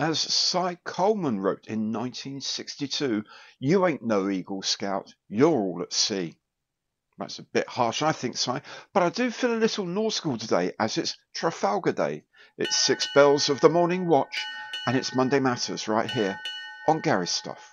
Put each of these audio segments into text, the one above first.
As Cy Coleman wrote in 1962, "You ain't no Eagle Scout, you're all at sea." That's a bit harsh, I think, Cy, but I do feel a little nautical today as it's Trafalgar Day. It's 6 bells of the morning watch, and it's Monday Matters right here on Gary's Stuff.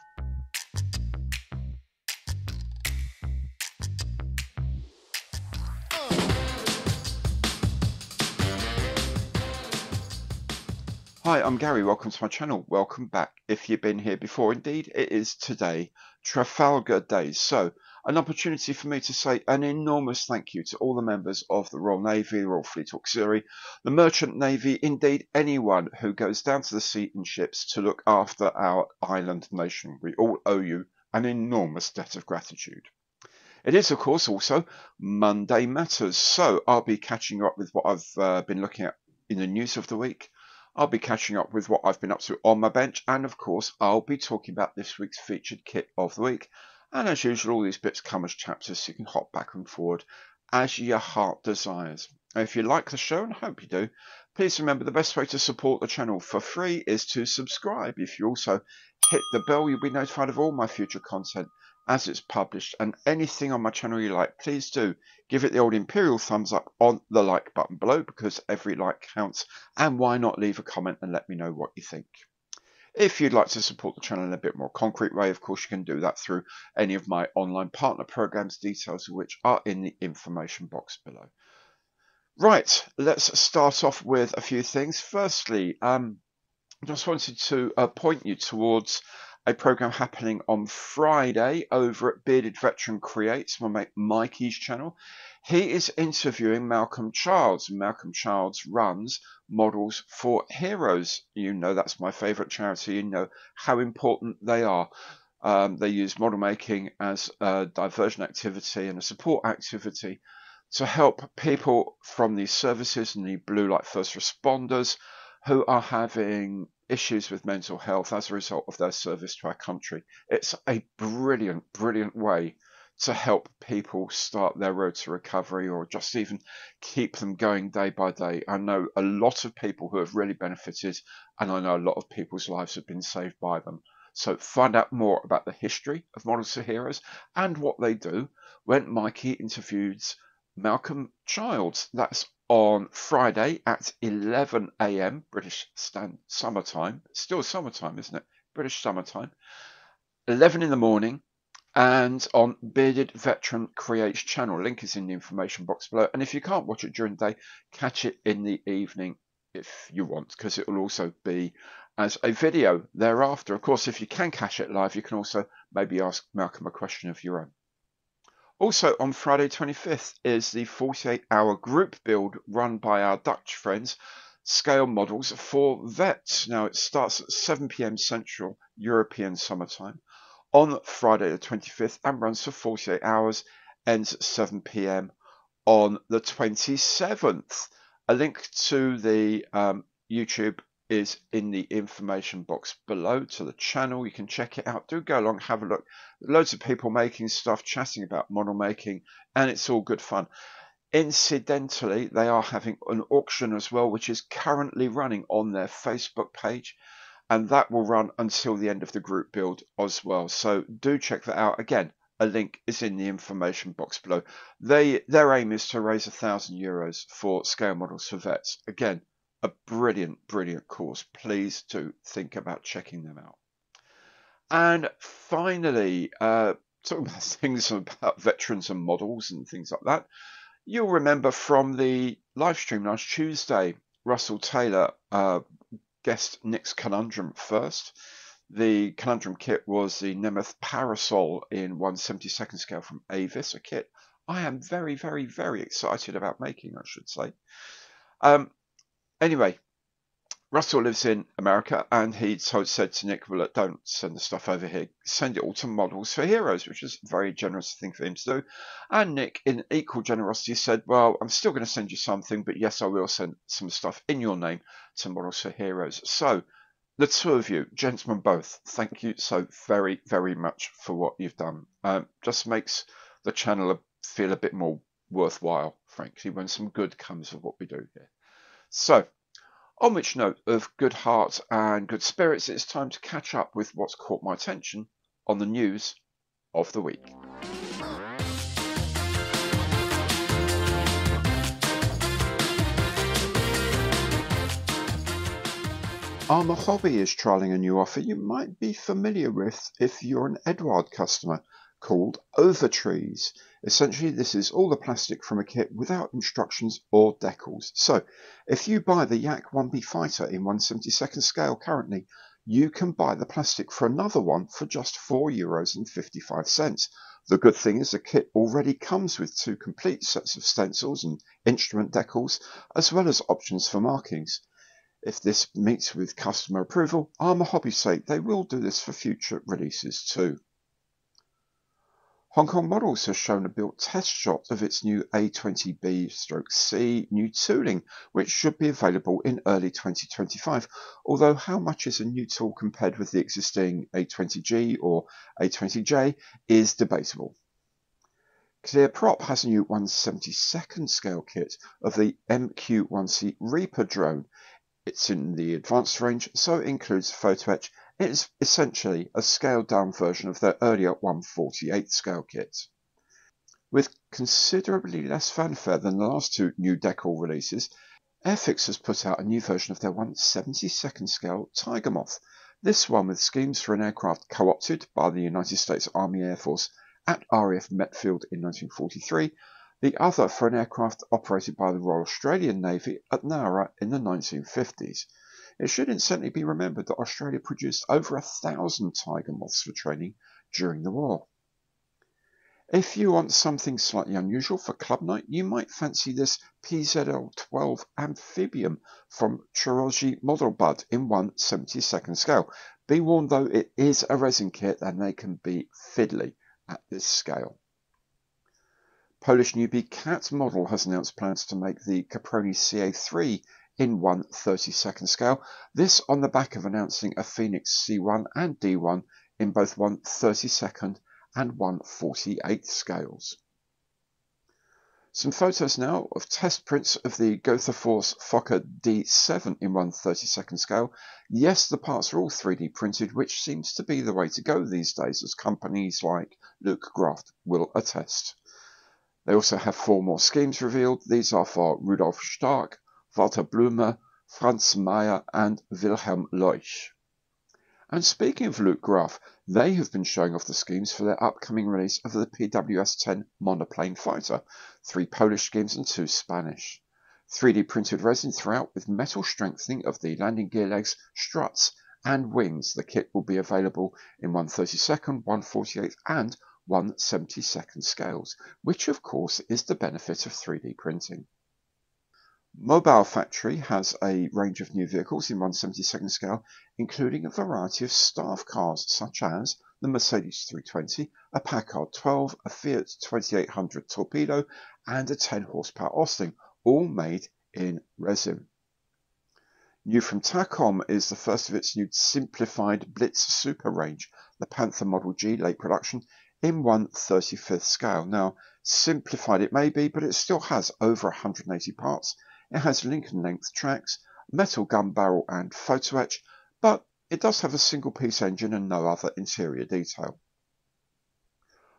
Hi, I'm Gary. Welcome to my channel. Welcome back if you've been here before. Indeed, it is today, Trafalgar Day. So, an opportunity for me to say an enormous thank you to all the members of the Royal Navy, the Royal Fleet Auxiliary, the Merchant Navy, indeed anyone who goes down to the sea in ships to look after our island nation. We all owe you an enormous debt of gratitude. It is, of course, also Monday Matters. So, I'll be catching up with what I've been looking at in the news of the week. I'll be catching up with what I've been up to on my bench, and of course I'll be talking about this week's featured kit of the week. And as usual, all these bits come as chapters, so you can hop back and forward as your heart desires. And if you like the show, and I hope you do, please remember the best way to support the channel for free is to subscribe. If you also hit the bell, you'll be notified of all my future content as it's published, and anything on my channel you like, please do give it the old imperial thumbs up on the like button below, because every like counts, and why not leave a comment and let me know what you think. If you'd like to support the channel in a bit more concrete way, of course you can do that through any of my online partner programs, details of which are in the information box below. Right, let's start off with a few things. Firstly, I just wanted to point you towards a program happening on Friday over at Bearded Veteran Creates, my mate Mikey's channel. He is interviewing Malcolm Childs. Malcolm Childs runs Models for Heroes. You know that's my favourite charity. You know how important they are. They use model making as a diversion activity and a support activity to help people from these services and the blue light first responders who are having issues with mental health as a result of their service to our country. It's a brilliant, brilliant way to help people start their road to recovery, or just even keep them going day by day. I know a lot of people who have really benefited, and I know a lot of people's lives have been saved by them. So find out more about the history of Models for Heroes and what they do when Mikey interviews Malcolm Childs. That's on Friday at 11 AM British summertime. Still summertime, isn't it? British summertime. 11 in the morning, and on Bearded Veteran Creates channel. Link is in the information box below. And if you can't watch it during the day, catch it in the evening if you want, because it will also be as a video thereafter. Of course, if you can catch it live, you can also maybe ask Malcolm a question of your own. Also on Friday 25th is the 48-hour group build run by our Dutch friends, Scale Models for Vets. Now it starts at 7 PM Central European Summertime on Friday the 25th and runs for 48 hours, ends at 7 PM on the 27th. A link to the YouTube is in the information box below to the channel. You can check it out. Do go along, have a look. Loads of people making stuff, chatting about model making, and it's all good fun. Incidentally, they are having an auction as well, which is currently running on their Facebook page, and that will run until the end of the group build as well. So do check that out. Again, a link is in the information box below. Their aim is to raise €1,000 for Scale Models for Vets. Again, a brilliant, brilliant course. Please do think about checking them out. And finally, talking about things about veterans and models and things like that, you'll remember from the live stream last Tuesday, Russell Taylor guessed Nick's Conundrum first. The Conundrum kit was the Nemeth Parasol in 1/72 scale from Avis, a kit I am very, very, very excited about making, I should say. Anyway, Russell lives in America, and he said to Nick, well, look, don't send the stuff over here. Send it all to Models for Heroes, which is a very generous thing for him to do. And Nick, in equal generosity, said, well, I'm still going to send you something, but yes, I will send some stuff in your name to Models for Heroes. So the two of you, gentlemen both, thank you so very, very much for what you've done. Just makes the channel feel a bit more worthwhile, frankly, when some good comes of what we do here. So On which note of good heart and good spirits, it's time to catch up with what's caught my attention on the news of the week. ARMA Hobby is trialling a new offer you might be familiar with if you're an Eduard customer, called Overtrees. Essentially, this is all the plastic from a kit without instructions or decals. So, if you buy the Yak 1B Fighter in 1/72 scale currently, you can buy the plastic for another one for just €4.55. The good thing is the kit already comes with 2 complete sets of stencils and instrument decals, as well as options for markings. If this meets with customer approval, ARMA Hobby say they will do this for future releases too. Hong Kong Models has shown a built test shot of its new A20B/C new tooling, which should be available in early 2025, although how much is a new tool compared with the existing A20G or A20J is debatable. Clear Prop has a new 1/72 scale kit of the MQ-1C Reaper drone. It's in the advanced range, so it includes photo etch. It is essentially a scaled-down version of their earlier 1/48 scale kit. With considerably less fanfare than the last 2 new decal releases, AIRFIX has put out a new version of their 1/72 scale Tiger Moth. This one with schemes for an aircraft co-opted by the United States Army Air Force at RAF Metfield in 1943, the other for an aircraft operated by the Royal Australian Navy at Nowra in the 1950s. It should incidentally be remembered that Australia produced over 1,000 Tiger Moths for training during the war. If you want something slightly unusual for club night, you might fancy this PZL-12 amphibium from CHOROSZY MODELBUD in 1/72 scale. Be warned though, it is a resin kit and they can be fiddly at this scale. Polish newbie Cat Model has announced plans to make the Caproni CA3 in 1/32 scale, this on the back of announcing a Phoenix C1 and D1 in both 1/32 and 1/48 scales. Some photos now of test prints of the GOTHAFORCE Fokker D7 in 1/32 scale. Yes, the parts are all 3D printed, which seems to be the way to go these days, as companies like Luke Graft will attest. They also have 4 more schemes revealed. These are for Rudolf Stark, Walter Blume, Franz Mayer and Wilhelm Leuch. And speaking of Luke Graf, they have been showing off the schemes for their upcoming release of the PWS-10 monoplane fighter, 3 Polish schemes and 2 Spanish. 3D printed resin throughout with metal strengthening of the landing gear legs, struts and wings. The kit will be available in 1/32, 1/48 and 1/72 scales, which of course is the benefit of 3D printing. MOBAU factory has a range of new vehicles in 1/72 scale, including a variety of staff cars such as the Mercedes 320, a Packard 12, a Fiat 2800 Torpedo and a 10 horsepower Austin, all made in resin. New from TAKOM is the first of its new simplified Blitz Super range, the Panther Model G late production, in 1/35 scale. Now, simplified it may be, but it still has over 180 parts. It has Lincoln length tracks, metal gun barrel and photo etch, but it does have a single piece engine and no other interior detail.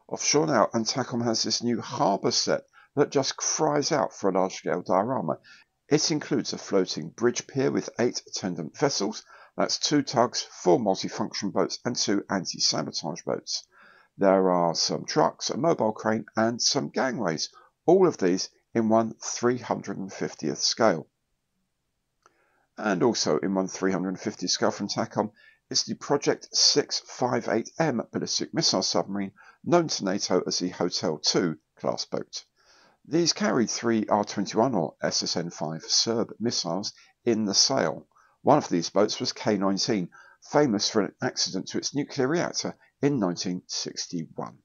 Offshore now, and TAKOM has this new harbour set that just cries out for a large scale diorama. It includes a floating bridge pier with 8 attendant vessels, that's 2 tugs, 4 multifunction boats and 2 anti-sabotage boats. There are some trucks, a mobile crane and some gangways, all of these in 1/350th scale. And also in 1/350th scale from TAKOM is the Project 658M ballistic missile submarine, known to NATO as the Hotel 2 class boat. These carried 3 R-21 or SSN-5 Serb missiles in the sail. One of these boats was K-19, famous for an accident to its nuclear reactor in 1961.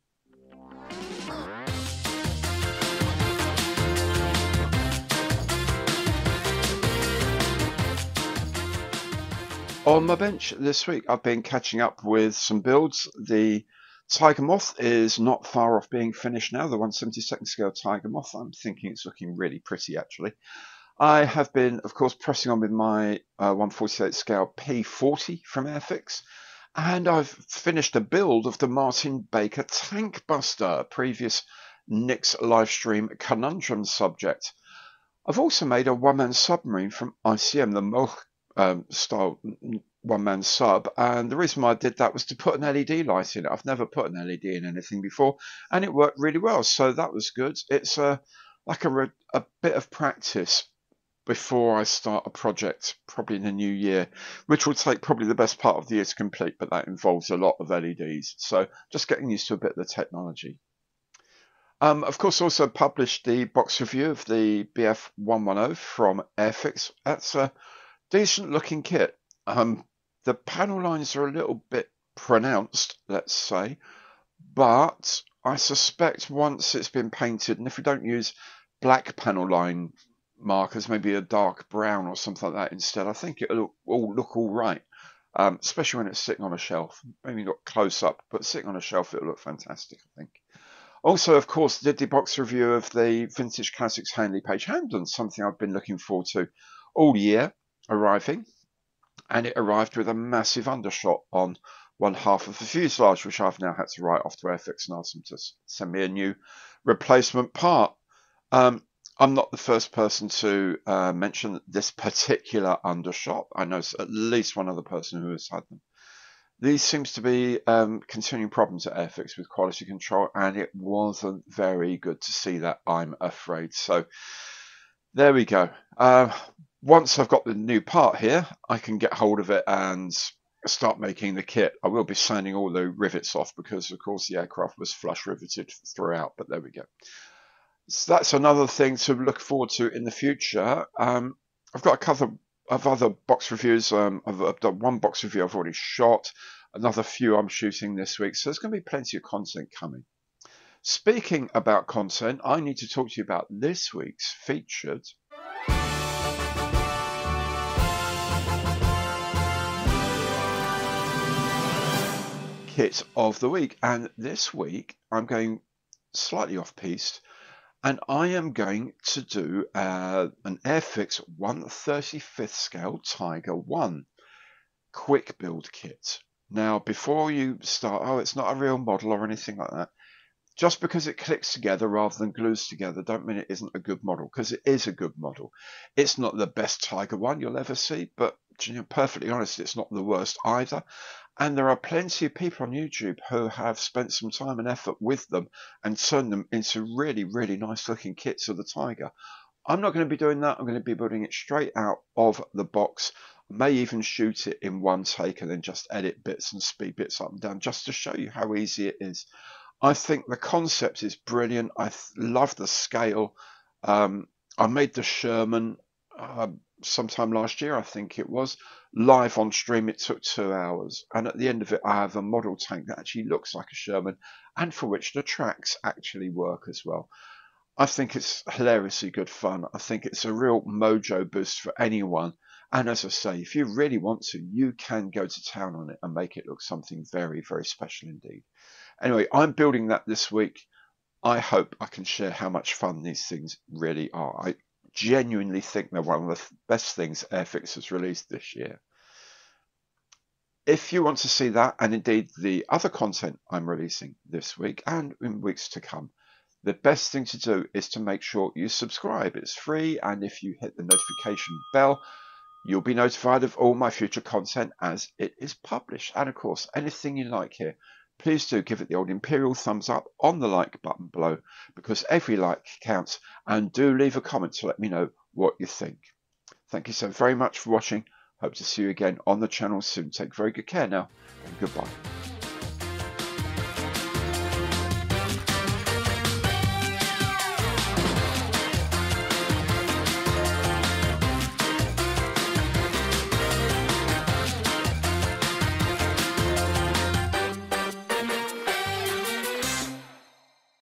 On my bench this week, I've been catching up with some builds. The Tiger Moth is not far off being finished now, the 1/72 scale Tiger Moth. I'm thinking it's looking really pretty actually. I have been, of course, pressing on with my 1/48 scale P40 from AIRFIX, and I've finished a build of the Martin Baker Tank Buster, previous Nick's live stream conundrum subject. I've also made a one-man submarine from ICM, the Molch style one-man sub, and the reason why I did that was to put an LED light in it. I've never put an LED in anything before, and it worked really well, so that was good. It's like a bit of practice before I start a project, probably in the new year, which will take probably the best part of the year to complete, but that involves a lot of LEDs. So just getting used to a bit of the technology. Of course, also published the box review of the BF110 from AIRFIX. That's a decent looking kit. The panel lines are a little bit pronounced, let's say, but I suspect once it's been painted, and if we don't use black panel line markers, maybe a dark brown or something like that instead, I think it'll all look all right, especially when it's sitting on a shelf. Maybe not close up, but sitting on a shelf, it'll look fantastic, I think. Also, of course, did the box review of the Vintage Classics Handley Page Handgun, something I've been looking forward to all year, arriving. And it arrived with a massive undershot on one half of the fuselage, which I've now had to write off to AIRFIX and ask them to send me a new replacement part. I'm not the first person to mention this particular undershot. I know at least one other person who has had them. These seems to be continuing problems at AIRFIX with quality control, and it wasn't very good to see that, I'm afraid. So there we go. Once I've got the new part here, I can get hold of it and start making the kit. I will be sanding all the rivets off because, of course, the aircraft was flush riveted throughout, but there we go. So that's another thing to look forward to in the future. I've got a couple of other box reviews. I've done one box review I've already shot, another few I'm shooting this week, so there's going to be plenty of content coming. Speaking about content, I need to talk to you about this week's featured kit of the week. And this week I'm going slightly off piste, and I am going to do an AIRFIX 1/35th scale Tiger 1 quick build kit. Now, before you start, oh, it's not a real model or anything like that. Just because it clicks together rather than glues together don't mean it isn't a good model, because it is a good model. It's not the best Tiger 1 you'll ever see, but to be perfectly honest, it's not the worst either. And there are plenty of people on YouTube who have spent some time and effort with them and turned them into really, really nice looking kits of the Tiger. I'm not going to be doing that. I'm going to be building it straight out of the box. I may even shoot it in one take and then just edit bits and speed bits up and down just to show you how easy it is. I think the concept is brilliant. I love the scale. I made the Sherman sometime last year, I think it was, live on stream. It took 2 hours, and at the end of it I have a model tank that actually looks like a Sherman and for which the tracks actually work as well. I think it's hilariously good fun. I think it's a real mojo boost for anyone, and as I say, if you really want to, you can go to town on it and make it look something very, very special indeed. Anyway, I'm building that this week. I hope I can share how much fun these things really are. I genuinely think they're one of the best things AIRFIX has released this year. If you want to see that, and indeed the other content I'm releasing this week and in weeks to come, the best thing to do is to make sure you subscribe. It's free, and if you hit the notification bell, you'll be notified of all my future content as it is published. And of course, anything you like here, please do give it the old imperial thumbs up on the like button below, because every like counts, and do leave a comment to let me know what you think. Thank you so very much for watching. Hope to see you again on the channel soon. Take very good care now, and goodbye.